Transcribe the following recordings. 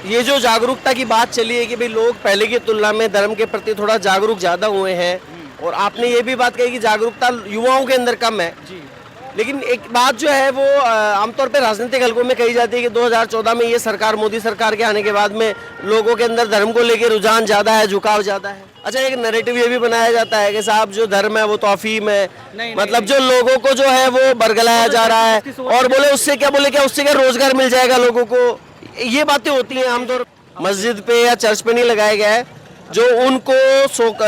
ये जो जागरूकता की बात चली है कि भाई लोग पहले की तुलना में धर्म के प्रति थोड़ा जागरूक ज़्यादा हुए हैं, और आपने ये भी बात कही कि जागरूकता युवाओं के अंदर कम है जी। लेकिन एक बात जो है वो आमतौर पे राजनीतिक हलकों में कही जाती है कि 2014 में ये सरकार, मोदी सरकार के आने के बाद में लोगों के अंदर धर्म को लेकर रुझान ज़्यादा है, झुकाव ज़्यादा है। अच्छा, एक नैरेटिव ये भी बनाया जाता है कि साहब जो धर्म है वो तो अफीम है, मतलब जो लोगों को जो है वो बरगलाया जा रहा है, और बोले उससे क्या रोजगार मिल जाएगा लोगों को, ये बातें होती हैं आमतौर मस्जिद पे या चर्च पे नहीं लगाया गया है। जो उनको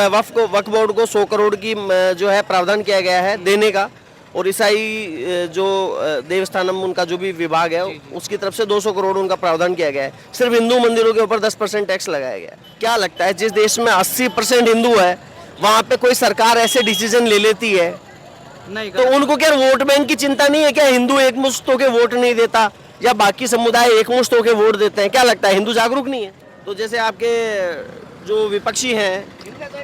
वक्फ बोर्ड को 100 करोड़ की जो है प्रावधान किया गया है देने का, और ईसाई जो देवस्थानम उनका जो भी विभाग है उसकी तरफ से 200 करोड़ उनका प्रावधान किया गया है। सिर्फ हिंदू मंदिरों के ऊपर 10% टैक्स लगाया गया है। क्या लगता है जिस देश में 80% हिंदू है वहाँ पे कोई सरकार ऐसे डिसीजन ले लेती है नहीं तो उनको क्या वोट बैंक की चिंता नहीं है? क्या हिंदू एकमुश्त होकर वोट नहीं देता या बाकी समुदाय एकमुश्त होकर वोट देते हैं? क्या लगता है हिंदू जागरूक नहीं है? तो जैसे आपके जो विपक्षी हैं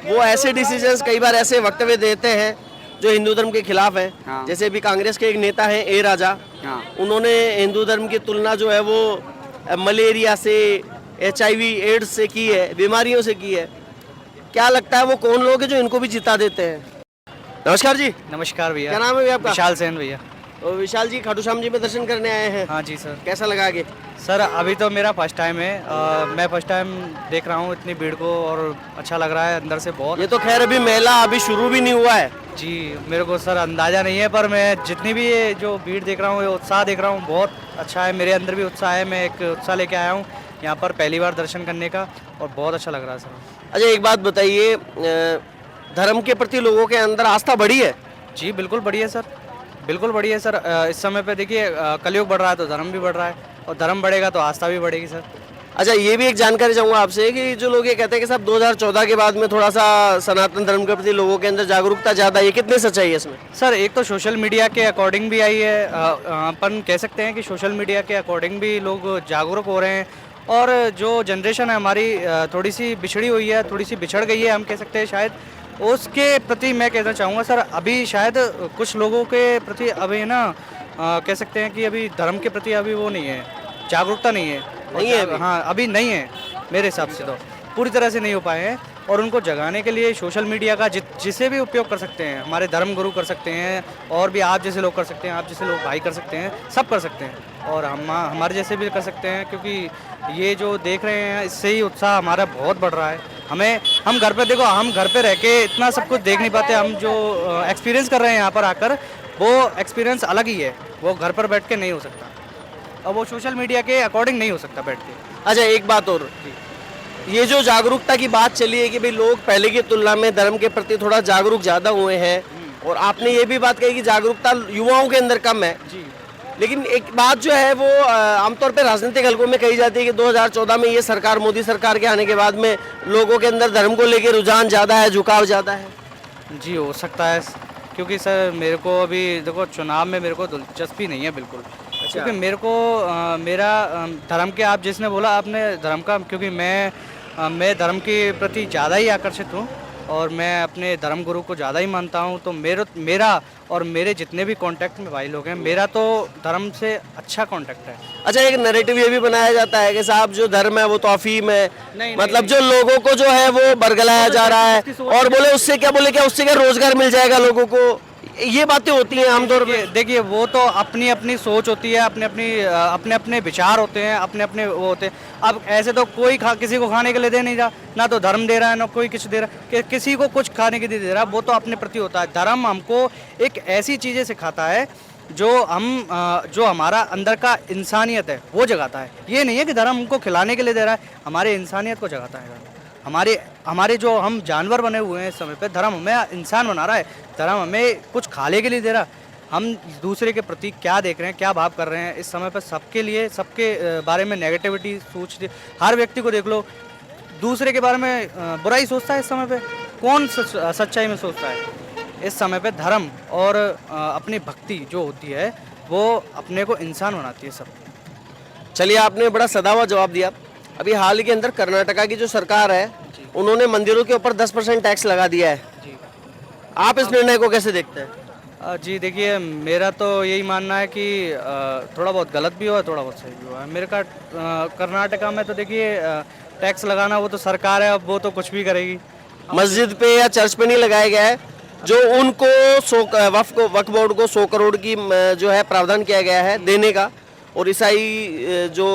वो ऐसे डिसीजंस कई बार ऐसे वक्तव्य देते हैं जो हिंदू धर्म के खिलाफ है। हाँ। जैसे अभी कांग्रेस के एक नेता हैं ए राजा, हाँ। उन्होंने हिंदू धर्म की तुलना जो है वो मलेरिया से, HIV एड्स से की है, बीमारियों से की है। क्या लगता है वो कौन लोग हैं जो इनको भी जिता देते हैं? नमस्कार जी। नमस्कार भैया। क्या नाम है भैया आपका? विशाल सेन भैया। तो विशाल जी खाटू श्याम जी में दर्शन करने आए हैं। हाँ जी सर। कैसा लगा आगे? सर अभी तो मेरा फर्स्ट टाइम है, मैं फर्स्ट टाइम देख रहा हूँ इतनी भीड़ को, और अच्छा लग रहा है अंदर से बहुत। ये तो खैर अभी मेला अभी शुरू भी नहीं हुआ है जी, मेरे को सर अंदाज़ा नहीं है, पर मैं जितनी भी ये जो भीड़ देख रहा हूँ, ये उत्साह देख रहा हूँ, बहुत अच्छा है। मेरे अंदर भी उत्साह है, मैं एक उत्साह लेके आया हूँ यहाँ पर पहली बार दर्शन करने का, और बहुत अच्छा लग रहा है सर। अच्छा, एक बात बताइए, धर्म के प्रति लोगों के अंदर आस्था बढ़ी है? जी बिल्कुल बढ़िया सर, बिल्कुल बढ़िया सर। इस समय पे देखिए कलयुग बढ़ रहा है तो धर्म भी बढ़ रहा है, और धर्म बढ़ेगा तो आस्था भी बढ़ेगी सर। अच्छा, ये भी एक जानकारी चाहूँगा आपसे कि जो लोग ये कहते हैं कि साहब 2014 के बाद में थोड़ा सा सनातन धर्म के प्रति लोगों के अंदर जागरूकता ज़्यादा है, ये कितनी सच्चाई है इसमें? सर एक तो सोशल मीडिया के अकॉर्डिंग भी आई है, अपन कह सकते हैं कि सोशल मीडिया के अकॉर्डिंग भी लोग जागरूक हो रहे हैं, और जो जनरेशन है हमारी थोड़ी सी बिछड़ी हुई है, थोड़ी सी बिछड़ गई है हम कह सकते हैं शायद, उसके प्रति मैं कहना चाहूँगा सर अभी शायद कुछ लोगों के प्रति अभी ना कह सकते हैं कि अभी धर्म के प्रति अभी वो नहीं है, जागरूकता नहीं है। नहीं है अभी? हाँ अभी नहीं है, मेरे हिसाब से तो पूरी तरह से नहीं हो पाए हैं, और उनको जगाने के लिए सोशल मीडिया का जिसे भी उपयोग कर सकते हैं, हमारे धर्म गुरु कर सकते हैं, और भी आप जैसे लोग कर सकते हैं, आप जैसे लोग भाई कर सकते हैं, सब कर सकते हैं, और हमारे जैसे भी कर सकते हैं, क्योंकि ये जो देख रहे हैं इससे ही उत्साह हमारा बहुत बढ़ रहा है। हम घर पे देखो, हम घर पे रह के इतना सब कुछ देख नहीं पाते, हम जो एक्सपीरियंस कर रहे हैं यहाँ पर आकर, वो एक्सपीरियंस अलग ही है, वो घर पर बैठ के नहीं हो सकता, और वो सोशल मीडिया के अकॉर्डिंग नहीं हो सकता बैठ के। अच्छा, एक बात और, ये जो जागरूकता की बात चली है कि भाई लोग पहले की तुलना में धर्म के प्रति थोड़ा जागरूक ज़्यादा हुए हैं, और आपने ये भी बात कही कि जागरूकता युवाओं के अंदर कम है जी। लेकिन एक बात जो है वो आमतौर पे राजनीतिक हलकों में कही जाती है कि 2014 में ये सरकार, मोदी सरकार के आने के बाद में लोगों के अंदर धर्म को लेकर रुझान ज़्यादा है, झुकाव ज़्यादा है। जी हो सकता है, क्योंकि सर मेरे को अभी देखो चुनाव में मेरे को दिलचस्पी नहीं है बिल्कुल। अच्छा। क्योंकि मेरे को मेरा धर्म के, आप जिसने बोला आपने धर्म का, क्योंकि मैं धर्म के प्रति ज़्यादा ही आकर्षित हूँ, और मैं अपने धर्म गुरु को ज़्यादा ही मानता हूँ, तो मेरा और मेरे जितने भी कांटेक्ट में भाई लोग हैं, मेरा तो धर्म से अच्छा कांटेक्ट है। अच्छा, एक नैरेटिव ये भी बनाया जाता है कि साहब जो धर्म है वो तो अफीम है, मतलब जो लोगों को जो है वो बरगलाया जा रहा है, और बोले उससे क्या रोजगार मिल जाएगा लोगों को, ये बातें होती हैं आमतौर पे। देखिए वो तो अपनी अपनी सोच होती है, अपने अपने विचार होते हैं, अपने अपने वो होते हैं। अब ऐसे तो कोई किसी को खाने के लिए दे नहीं रहा, ना तो धर्म दे रहा है, ना कोई कुछ दे रहा है, किसी को कुछ खाने के लिए दे रहा है, वो तो अपने प्रति होता है। धर्म हमको एक ऐसी चीज़ें सिखाता है जो हमारा अंदर का इंसानियत है वो जगाता है। ये नहीं है कि धर्म हमको खिलाने के लिए दे रहा है, हमारे इंसानियत को जगाता है। हमारे जो हम जानवर बने हुए हैं इस समय पे, धर्म हमें इंसान बना रहा है, धर्म हमें कुछ खाने के लिए दे रहा है। हम दूसरे के प्रति क्या देख रहे हैं, क्या भाव कर रहे हैं इस समय पे, सबके लिए, सबके बारे में नेगेटिविटी सोच, हर व्यक्ति को देख लो दूसरे के बारे में बुराई सोचता है इस समय पे। कौन सच्चाई में सोचता है? इस समय पे धर्म और अपनी भक्ति जो होती है वो अपने को इंसान बनाती है सब। चलिए, आपने बड़ा सदा हुआ जवाब दिया। अभी हाल के अंदर कर्नाटका की जो सरकार है उन्होंने मंदिरों के ऊपर 10% टैक्स लगा दिया है। जी। आप इस निर्णय को कैसे देखते हैं? जी देखिए, मेरा तो यही मानना है कि थोड़ा बहुत गलत भी हुआ है, थोड़ा बहुत सही भी हुआ है। मेरे का कर्नाटका में तो देखिए टैक्स लगाना वो तो सरकार है, अब वो तो कुछ भी करेगी। मस्जिद पे या चर्च पे नहीं लगाया गया है, जो उनको वक्फ बोर्ड को 100 करोड़ की जो है प्रावधान किया गया है देने का, और ईसाई जो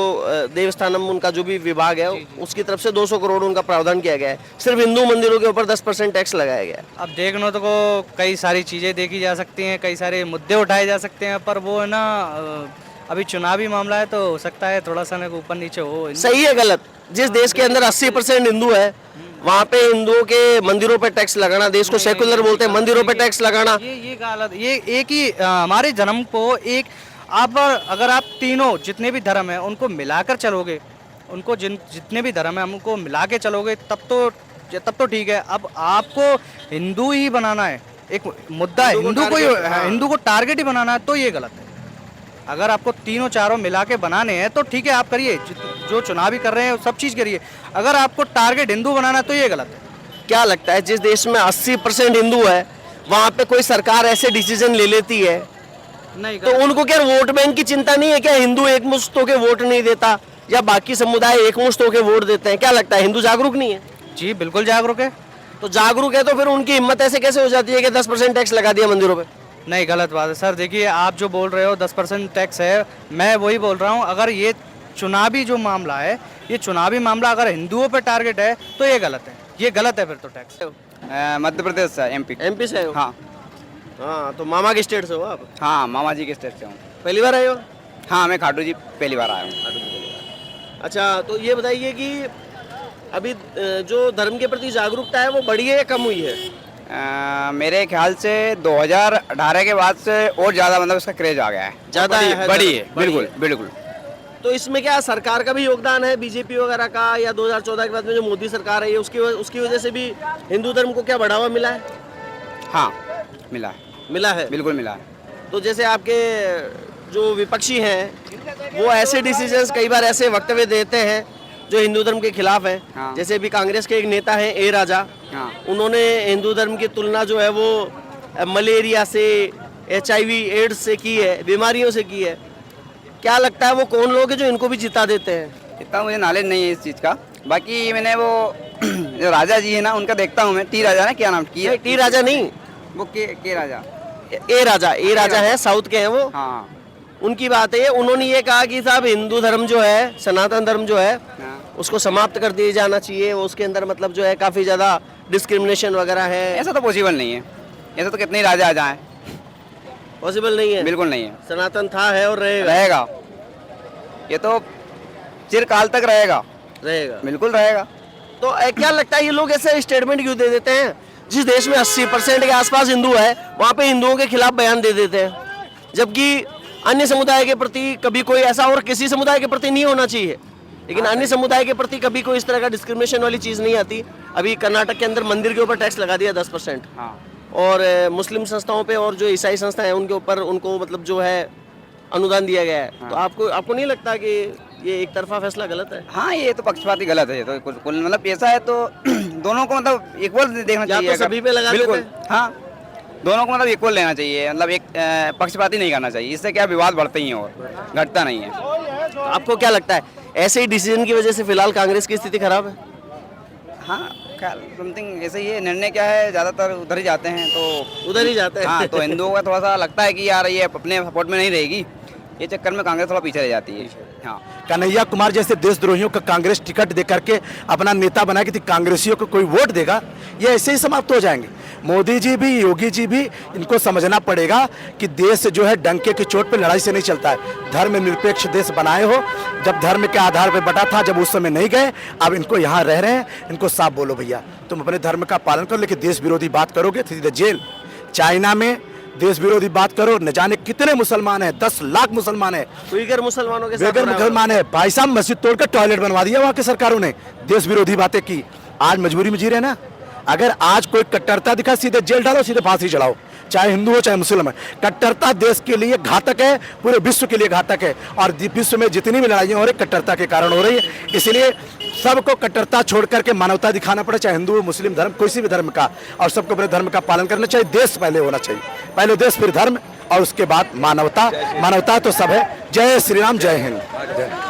देवस्थानम उनका जो भी विभाग है उसकी तरफ से 200 करोड़ उनका प्रावधान किया गया है। सिर्फ हिंदू मंदिरों के ऊपर 10% टैक्स लगाया गया है। अब देखने तो को कई सारी चीज़ें देखी जा सकती हैं, कई सारे मुद्दे उठाए जा सकते हैं, पर वो है ना अभी चुनावी मामला है तो हो सकता है थोड़ा सा ना ऊपर नीचे हो। सही है गलत? जिस देश के अंदर 80% हिंदू है वहाँ पे हिंदुओं के मंदिरों पे टैक्स लगाना, देश को सेकुलर बोलते हैं, मंदिरों पे टैक्स लगाना, ये गलत। ये एक ही हमारे जन्म को एक आप अगर आप तीनों जितने भी धर्म हैं उनको मिलाकर चलोगे, उनको जितने भी धर्म हैं उनको मिला के चलोगे तब तो ठीक है। अब आपको हिंदू ही बनाना है, एक मुद्दा है हिंदू को टारगेट ही बनाना है, तो ये गलत है। अगर आपको तीनों चारों मिला के बनाने हैं तो ठीक है, आप करिए, जो चुनाव भी कर रहे हैं सब चीज़ करिए। अगर आपको टारगेट हिंदू बनाना है तो ये गलत है। क्या लगता है जिस देश में 80% हिंदू है वहाँ पे कोई सरकार ऐसे डिसीजन ले लेती है नहीं तो उनको क्या वोट बैंक की चिंता नहीं है? क्या हिंदू एक मुश्त होके वोट नहीं देता या बाकी समुदाय एक मुश्त होके वोट देते हैं? क्या लगता है हिंदू जागरूक नहीं है? जी बिल्कुल जागरूक है। तो जागरूक है तो फिर उनकी हिम्मत ऐसे कैसे हो जाती है कि 10% टैक्स लगा दिया मंदिरों पे? नहीं, गलत बात है सर। देखिए, आप जो बोल रहे हो 10% टैक्स है, मैं वही बोल रहा हूँ, अगर ये चुनावी जो मामला है, ये चुनावी मामला अगर हिंदुओं पे टारगेट है तो ये गलत है, ये गलत है फिर तो टैक्स। मध्य प्रदेश से, एमपी से हो? हाँ हाँ, तो मामा के स्टेट से हो आप? हाँ, मामा जी के स्टेट से हूँ। पहली बार आए हो? हाँ, मैं खाटू जी पहली बार आया हूँ। अच्छा, तो ये बताइए कि अभी जो धर्म के प्रति जागरूकता है वो बढ़ी है या कम हुई है? मेरे ख्याल से 2018 के बाद से और ज़्यादा मतलब इसका क्रेज आ गया है, ज़्यादा है, बड़ी है, बिल्कुल बिल्कुल। तो इसमें क्या सरकार का भी योगदान है, बीजेपी वगैरह का, या 2014 के बाद में जो मोदी सरकार है ये उसकी वजह से भी हिंदू धर्म को क्या बढ़ावा मिला है? हाँ, मिला है, बिल्कुल मिला है। तो जैसे आपके जो विपक्षी हैं वो ऐसे डिसीजंस कई बार ऐसे वक्तव्य देते हैं जो हिंदू धर्म के खिलाफ है। हाँ। जैसे भी कांग्रेस के एक नेता हैं ए राजा, हाँ। उन्होंने हिंदू धर्म की तुलना जो है वो मलेरिया से, HIV एड्स से की है, बीमारियों से की है। क्या लगता है वो कौन लोग हैं जो इनको भी जिता देते हैं? इतना मुझे नॉलेज नहीं है इस चीज़ का। बाकी मैंने वो जो राजा जी है ना उनका देखता हूँ मैं, टी राजा ना, क्या नाम? टी राजा नहीं, वो के राजा, ए राजा है, साउथ के हैं वो। हाँ उनकी बात है, उन्होंने ये कहा कि साहब हिंदू धर्म जो है, सनातन धर्म जो है, हाँ। उसको समाप्त कर दिया जाना चाहिए। उसके अंदर मतलब जो है काफ़ी ज़्यादा डिस्क्रिमिनेशन वगैरह है। ऐसा तो पॉसिबल नहीं है, ऐसा तो कितने ही राजा आ जाएं, पॉसिबल नहीं है, बिल्कुल नहीं है। सनातन था, है और रहेगा। रहेगा, ये तो चिरकाल तक रहेगा, बिल्कुल रहेगा। तो क्या लगता है ये लोग ऐसे स्टेटमेंट क्यों दे देते हैं? जिस देश में 80% के आसपास हिंदू है वहाँ पे हिंदुओं के खिलाफ बयान दे देते हैं, जबकि अन्य समुदाय के प्रति कभी कोई ऐसा, और किसी समुदाय के प्रति नहीं होना चाहिए, लेकिन अन्य समुदाय के प्रति कभी कोई इस तरह का डिस्क्रिमिनेशन वाली चीज़ नहीं आती। अभी कर्नाटक के अंदर मंदिर के ऊपर टैक्स लगा दिया 10%, हाँ। और मुस्लिम संस्थाओं पे और जो ईसाई संस्था है उनके ऊपर उनको मतलब जो है अनुदान दिया गया है। हाँ। तो आपको नहीं लगता कि ये एक तरफा फैसला गलत है? हाँ, ये तो पक्षपाती गलत है। ये तो कुल मतलब ऐसा है तो दोनों को मतलब इक्वल देखना चाहिए। तो सभी पे लगा बिल्कुल, देते हैं। हाँ, दोनों को मतलब इक्वल लेना चाहिए, मतलब एक पक्षपाती नहीं करना चाहिए। इससे क्या विवाद बढ़ते ही हैं और घटता नहीं है। तो आपको क्या लगता है ऐसे ही डिसीजन की वजह से फिलहाल कांग्रेस की स्थिति खराब है? हाँ, समथिंग ऐसे ही है। निर्णय क्या है, ज़्यादातर उधर ही जाते हैं, तो उधर ही जाते हैं। हाँ, तो हिंदुओं का थोड़ा सा लगता है कि यार ये अपने सपोर्ट में नहीं रहेगी, ये चक्कर में कांग्रेस थोड़ा पीछे रह जाती है। हाँ, कन्हैया कुमार जैसे देशद्रोहियों को कांग्रेस टिकट दे करके अपना नेता बना के कांग्रेसियों को कोई वोट देगा, ये ऐसे ही समाप्त हो जाएंगे। मोदी जी भी, योगी जी भी, इनको समझना पड़ेगा कि देश जो है डंके की चोट पे लड़ाई से नहीं चलता है। धर्म निरपेक्ष देश बनाए हो, जब धर्म के आधार पे बटा था, जब उस समय नहीं गए, अब इनको यहाँ रह रहे हैं, इनको साफ बोलो भैया तुम अपने धर्म का पालन करो, लेकिन देश विरोधी बात करोगे तो सीधे जेल। चाइना में देश विरोधी बात करो, न जाने कितने मुसलमान हैं, 10 लाख मुसलमान है, उइगर मुसलमानों के साथ बेगर मुसलमान है भाई साहब, मस्जिद तोड़कर टॉयलेट बनवा दिया वहां की सरकारों ने, देश विरोधी बातें की। आज मजबूरी में जी रहे ना। अगर आज कोई कट्टरता दिखा, सीधे जेल डालो, सीधे फांसी चढ़ाओ, चाहे हिंदू हो चाहे मुस्लिम है। कट्टरता देश के लिए घातक है, पूरे विश्व के लिए घातक है, और विश्व में जितनी भी लड़ाइयाँ हो रही कट्टरता के कारण हो रही है। इसलिए सबको कट्टरता छोड़ करके मानवता दिखाना पड़े, चाहे हिंदू मुस्लिम धर्म, किसी भी धर्म का, और सबको अपने धर्म का पालन करना चाहिए। देश पहले होना चाहिए, पहले देश फिर धर्म और उसके बाद मानवता। मानवता तो सब है। जय श्री राम, जय हिंद।